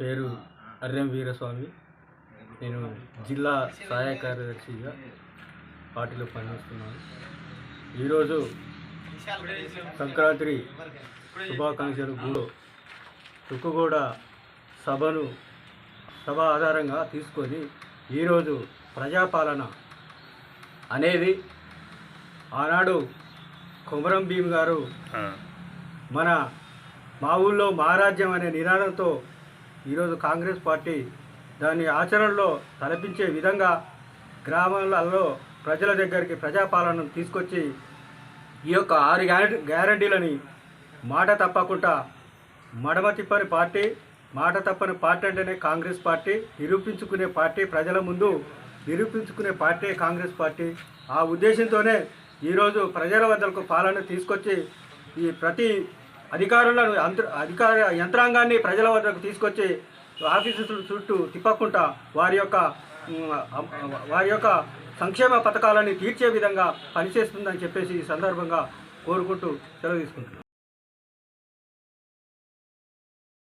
పేరు అర్రెం వీరస్వామి. నేను జిల్లా సహాయ కార్యదర్శిగా పార్టీలో పనిచేస్తున్నాను. ఈరోజు సంక్రాంతి శుభాకాంక్షలు గూడో తుక్కుగూడ సభ ఆధారంగా తీసుకొని ఈరోజు ప్రజాపాలన అనేది ఆనాడు కొమరం భీం గారు మా ఊళ్ళో మహారాజ్యం అనే నినాదంతో ఈరోజు కాంగ్రెస్ పార్టీ దాన్ని ఆచరణలో తలపించే విధంగా గ్రామాలలో ప్రజల దగ్గరికి ప్రజాపాలనను తీసుకొచ్చి ఈ యొక్క 6 గ్యారంటీలని మాట తప్పకుండా మడమ తిప్పని పార్టీ, మాట తప్పని పార్టీ అంటేనే కాంగ్రెస్ పార్టీ, నిరూపించుకునే పార్టీ, ప్రజల ముందు నిరూపించుకునే పార్టీ కాంగ్రెస్ పార్టీ. ఆ ఉద్దేశంతోనే ఈరోజు ప్రజల వద్దకు పాలన తీసుకొచ్చి ఈ ప్రతి అధికారులను అధికార యంత్రాంగాన్ని ప్రజల వద్దకు తీసుకొచ్చి ఆఫీసుల చుట్టూ తిప్పకుండా వారి యొక్క సంక్షేమ పథకాలని తీర్చే విధంగా పనిచేస్తుందని చెప్పేసి ఈ సందర్భంగా కోరుకుంటూ సెలవు తీసుకుంటున్నాను.